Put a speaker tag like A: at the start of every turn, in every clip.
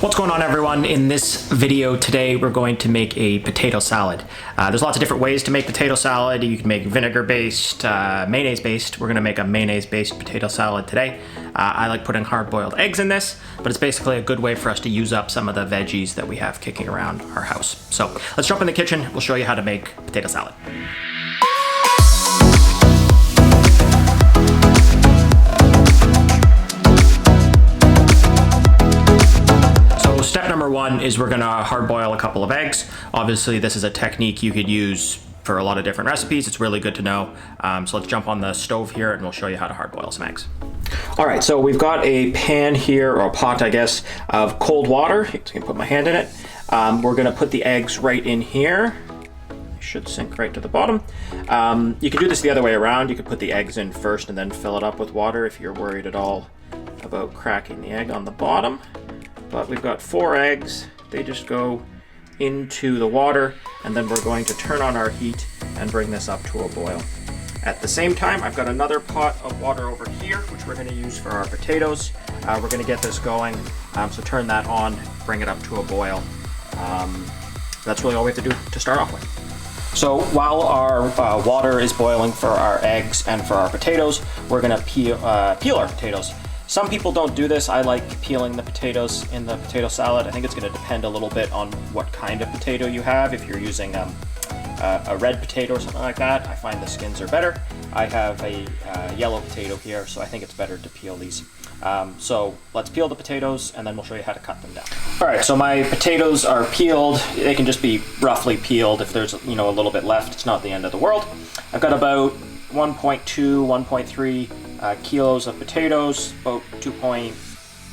A: What's going on, everyone? In this video today we're going to make a potato salad. There's lots of different ways to make potato salad. You can make vinegar based, mayonnaise based. We're going to make a mayonnaise based potato salad today. I like putting hard-boiled eggs in this, but it's basically a good way for us to use up some of the veggies that we have kicking around our house. So let's jump in the kitchen. We'll show you how to make potato salad. Step number one is we're gonna hard boil a couple of eggs. Obviously, this is a technique you could use for a lot of different recipes. It's really good to know. So let's jump on the stove here and we'll show you how to hard boil some eggs. All right, so we've got a pan here, or a pot, I guess, of cold water. I'm just gonna put my hand in it. We're gonna put the eggs right in here. They should sink right to the bottom. You can do this the other way around. You could put the eggs in first and then fill it up with water if you're worried at all about cracking the egg on the bottom. But we've got 4 eggs. They just go into the water, and then we're going to turn on our heat and bring this up to a boil. At the same time, I've got another pot of water over here, which we're going to use for our potatoes. We're going to get this going, so turn that on, bring it up to a boil. That's really all we have to do to start off with. So while our water is boiling for our eggs and for our potatoes, we're going to peel our potatoes. Some people don't do this. I like peeling the potatoes in the potato salad. I think it's going to depend a little bit on what kind of potato you have. If you're using a red potato or something like that, I find the skins are better. I have a yellow potato here, so I think it's better to peel these. So let's peel the potatoes and then we'll show you how to cut them down. All right, so my potatoes are peeled. They can just be roughly peeled. If there's a little bit left, it's not the end of the world. I've got about 1.2, 1.3 kilos of potatoes, about 2.6,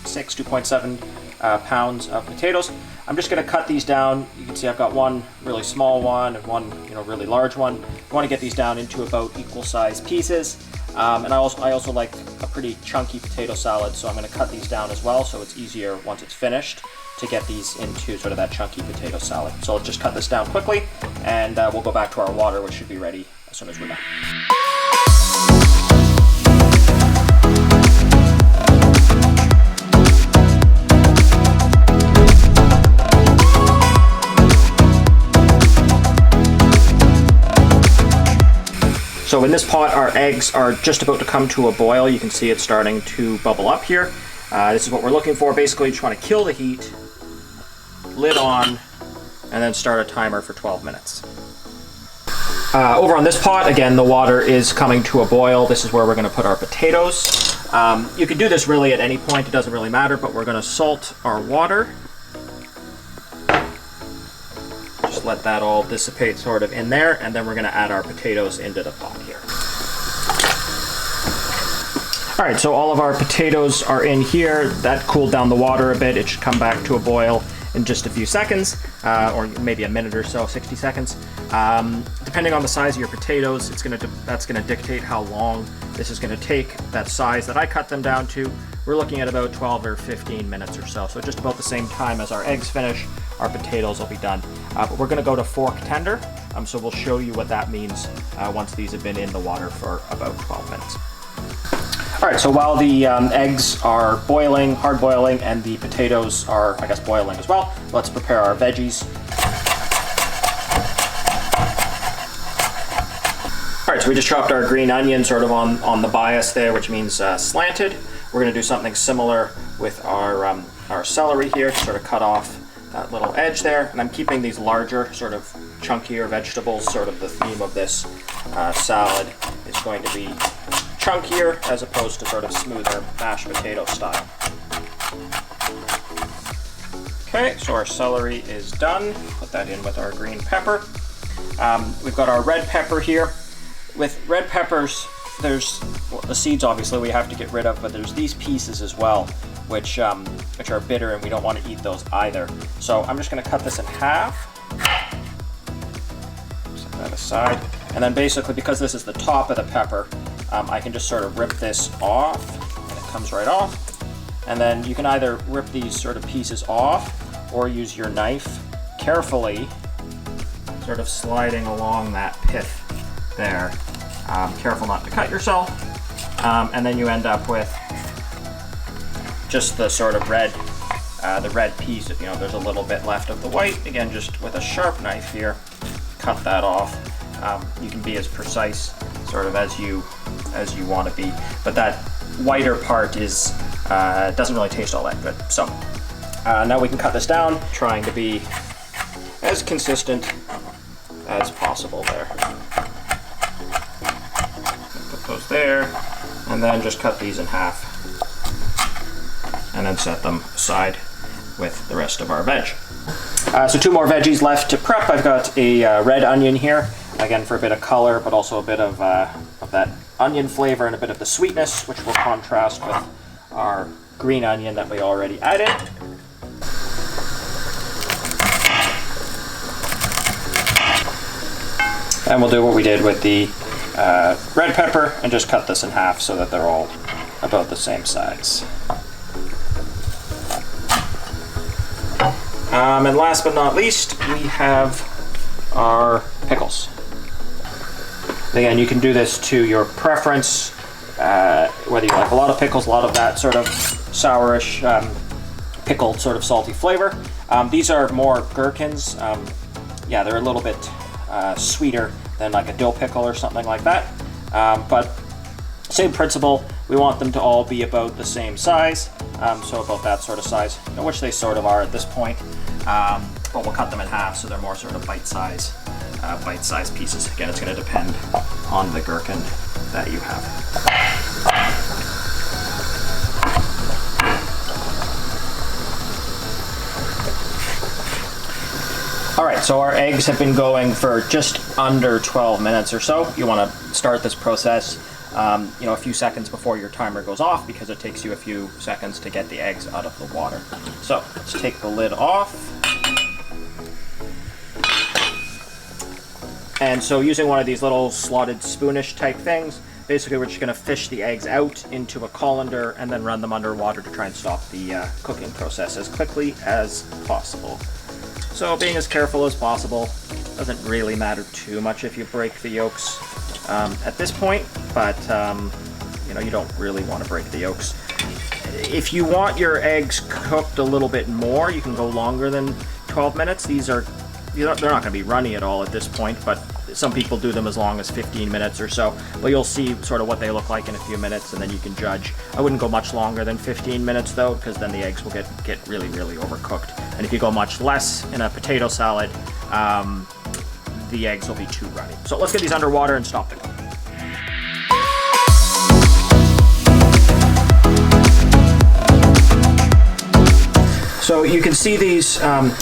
A: 2.7 pounds of potatoes. I'm just going to cut these down. You can see I've got one really small one and one really large one. I want to get these down into about equal size pieces. And I also like a pretty chunky potato salad, so I'm going to cut these down as well, so it's easier once it's finished to get these into sort of that chunky potato salad. So let's just cut this down quickly, and we'll go back to our water, which should be ready as soon as we're done. So in this pot, our eggs are just about to come to a boil. You can see it's starting to bubble up here. This is what we're looking for. Basically, you just want to kill the heat, lid on, and then start a timer for 12 minutes. Over on this pot, again, the water is coming to a boil. This is where we're going to put our potatoes. You can do this really at any point. It doesn't really matter, but we're going to salt our water. Just let that all dissipate sort of in there, and then we're going to add our potatoes into the pot here. All right, so all of our potatoes are in here. That cooled down the water a bit. It should come back to a boil in just a few seconds, or maybe a minute or so, 60 seconds. Depending on the size of your potatoes, that's going to dictate how long this is going to take. That size that I cut them down to, we're looking at about 12 or 15 minutes or so. So just about the same time as our eggs finish, our potatoes will be done. But we're going to go to fork tender, so we'll show you what that means once these have been in the water for about 12 minutes. All right, so while the eggs are boiling, hard boiling, and the potatoes are, I guess, boiling as well, let's prepare our veggies. All right, so we just chopped our green onion sort of on the bias there, which means slanted. We're going to do something similar with our celery here, to sort of cut off that little edge there. And I'm keeping these larger, sort of chunkier vegetables. Sort of the theme of this salad is going to be chunkier as opposed to sort of smoother mashed potato style. Okay, so our celery is done. Put that in with our green pepper. We've got our red pepper here. With red peppers, there's the seeds obviously we have to get rid of, but there's these pieces as well, which are bitter, and we don't want to eat those either. So I'm just going to cut this in half. Set that aside. And then basically, because this is the top of the pepper, I can just sort of rip this off, and it comes right off. And then you can either rip these sort of pieces off or use your knife carefully, sort of sliding along that pith there. Careful not to cut yourself. And then you end up with just the sort of red the red piece, if there's a little bit left of the white, again, just with a sharp knife here, cut that off. You can be as precise sort of as you want to be, but that whiter part is doesn't really taste all that good. So now we can cut this down, trying to be as consistent as possible there. Put those there, and then just cut these in half, and then set them aside with the rest of our veg. So 2 more veggies left to prep. I've got a red onion here, again for a bit of color, but also a bit of that onion flavor and a bit of the sweetness, which will contrast with our green onion that we already added. And we'll do what we did with the red pepper and just cut this in half so that they're all about the same size. And last but not least, we have our pickles. Again, you can do this to your preference, whether you like a lot of pickles, a lot of that sort of sourish, pickled sort of salty flavor. These are more gherkins. Yeah, they're a little bit sweeter than like a dill pickle or something like that. But same principle, we want them to all be about the same size. So about that sort of size, which they sort of are at this point. But we'll cut them in half so they're more sort of bite-sized pieces. Again, it's going to depend on the gherkin that you have. All right, so our eggs have been going for just under 12 minutes or so. You want to start this process a few seconds before your timer goes off, because it takes you a few seconds to get the eggs out of the water. So let's take the lid off. And so using one of these little slotted spoonish type things, basically we're just going to fish the eggs out into a colander and then run them underwater to try and stop the cooking process as quickly as possible. So being as careful as possible. Doesn't really matter too much if you break the yolks at this point, but you don't really want to break the yolks. If you want your eggs cooked a little bit more, you can go longer than 12 minutes. They're not going to be runny at all at this point, but some people do them as long as 15 minutes or so. But you'll see sort of what they look like in a few minutes, and then you can judge. I wouldn't go much longer than 15 minutes though, because then the eggs will get really, really overcooked. And if you go much less in a potato salad, the eggs will be too runny. So let's get these underwater and stop the cooking. So you can see these, and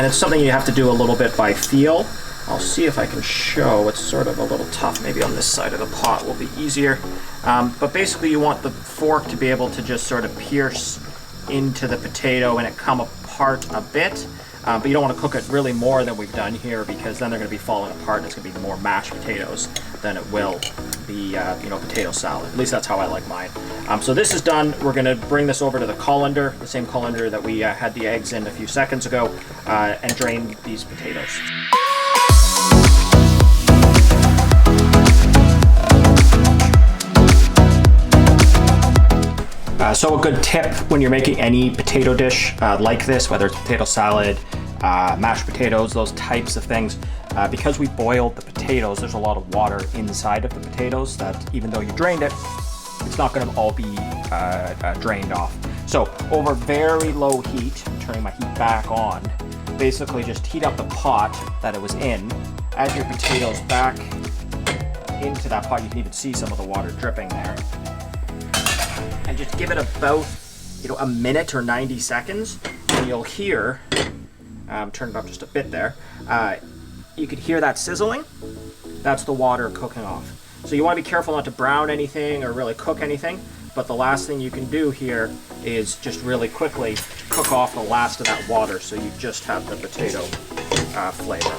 A: it's something you have to do a little bit by feel. I'll see if I can show. It's sort of a little tough. Maybe on this side of the pot will be easier. But basically you want the fork to be able to just sort of pierce into the potato and it come apart a bit. But you don't want to cook it really more than we've done here, because then they're going to be falling apart and it's going to be more mashed potatoes than it will be potato salad. At least that's how I like mine. So this is done. We're going to bring this over to the colander, the same colander that we had the eggs in a few seconds ago, and drain these potatoes. So a good tip when you're making any potato dish like this, whether it's potato salad, mashed potatoes, those types of things, because we boiled the potatoes, there's a lot of water inside of the potatoes that even though you drained it, it's not going to all be drained off. So over very low heat, turning my heat back on, basically just heat up the pot that it was in. Add your potatoes back into that pot. You can even see some of the water dripping there. And just give it about, a minute or 90 seconds, and you'll hear, turn it up just a bit there, you could hear that sizzling. That's the water cooking off. So you want to be careful not to brown anything or really cook anything, but the last thing you can do here is just really quickly cook off the last of that water so you just have the potato flavor.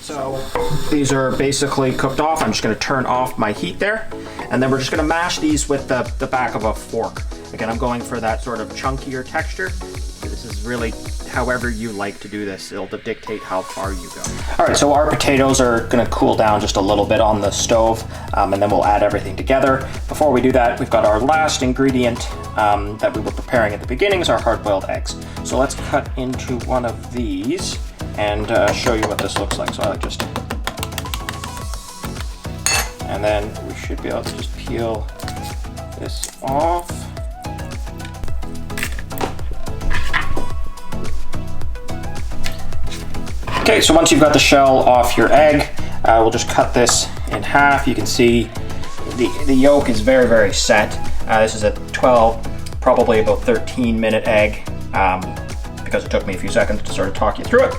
A: So these are basically cooked off. I'm just going to turn off my heat there, and then we're just going to mash these with the back of a fork. Again, I'm going for that sort of chunkier texture. This is really however you like to do this. It'll dictate how far you go. All right, so our potatoes are gonna cool down just a little bit on the stove, and then we'll add everything together. Before we do that, we've got our last ingredient that we were preparing at the beginning is our hard-boiled eggs. So let's cut into one of these and show you what this looks like. So I just, and then we should be able to just peel this off. Okay, so once you've got the shell off your egg, we'll just cut this in half. You can see the yolk is very, very set. This is a 12, probably about 13-minute egg, because it took me a few seconds to sort of talk you through it.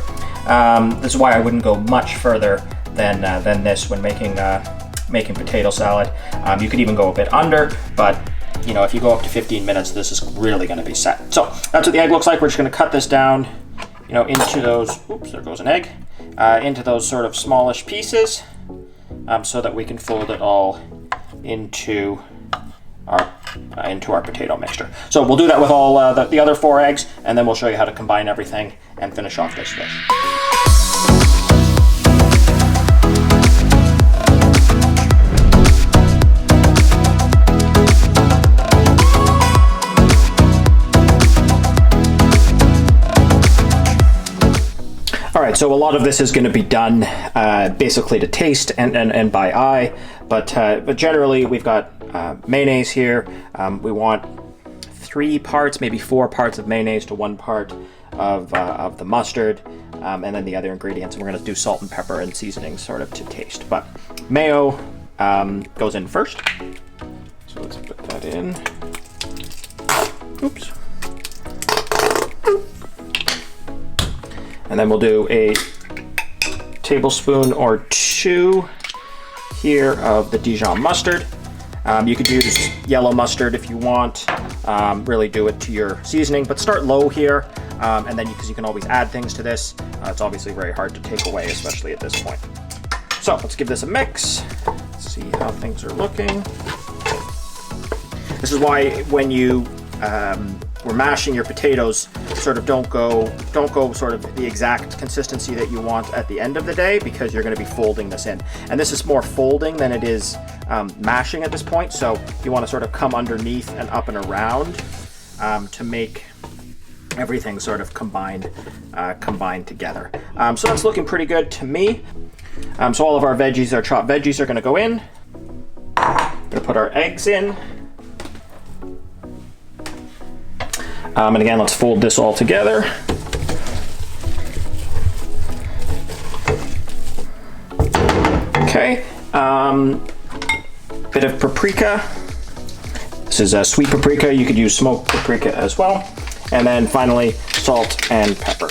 A: This is why I wouldn't go much further than this when making potato salad. You could even go a bit under, but you know, if you go up to 15 minutes, this is really going to be set. So that's what the egg looks like. We're just going to cut this down, you know, into those, oops, there goes an egg, into those sort of smallish pieces, so that we can fold it all into our potato mixture. So we'll do that with all the other 4 eggs, and then we'll show you how to combine everything and finish off this dish. All right, so a lot of this is going to be done basically to taste and by eye, but generally we've got mayonnaise here. We want 3 parts, maybe 4 parts of mayonnaise to 1 part of the mustard, and then the other ingredients. And we're going to do salt and pepper and seasoning sort of to taste. But mayo goes in first, so let's put that in. Oops. And then we'll do a tablespoon or 2 here of the Dijon mustard. You could use yellow mustard if you want. Really do it to your seasoning, but start low here. And then because you can always add things to this, it's obviously very hard to take away, especially at this point. So let's give this a mix. Let's see how things are looking. This is why when you were mashing your potatoes, sort of don't go sort of the exact consistency that you want at the end of the day, because you're going to be folding this in. And this is more folding than it is mashing at this point. So you want to sort of come underneath and up and around to make everything sort of combined together. So that's looking pretty good to me. So all of our veggies, our chopped veggies, are going to go in. We're going to put our eggs in. And again, let's fold this all together. Okay, bit of paprika. This is a sweet paprika. You could use smoked paprika as well. And then finally, salt and pepper.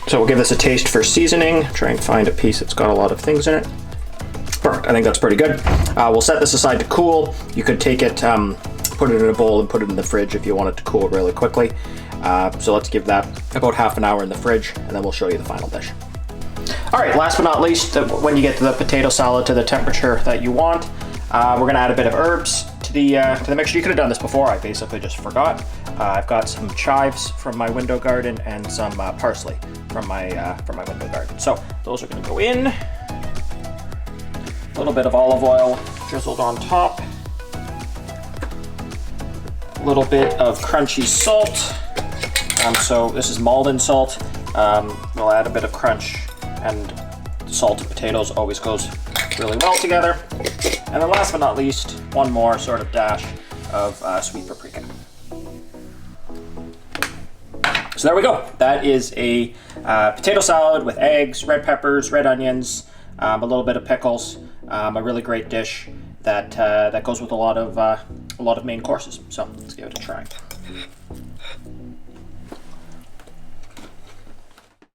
A: So we'll give this a taste for seasoning. Try and find a piece that's got a lot of things in it. Perfect, I think that's pretty good. We'll set this aside to cool. You could take it, put it in a bowl and put it in the fridge if you want it to cool really quickly. So let's give that about half an hour in the fridge, and then we'll show you the final dish. All right, last but not least, when you get the potato salad to the temperature that you want, we're gonna add a bit of herbs to the mixture. You could have done this before, I basically just forgot. I've got some chives from my window garden and some parsley from my window garden. So those are gonna go in. A little bit of olive oil drizzled on top. A little bit of crunchy salt. So this is Malden salt. We'll add a bit of crunch, and salt and potatoes always goes really well together. And then last but not least, one more sort of dash of sweet paprika. So there we go. That is a potato salad with eggs, red peppers, red onions, a little bit of pickles. A really great dish that goes with a lot of main courses. So let's give it a try.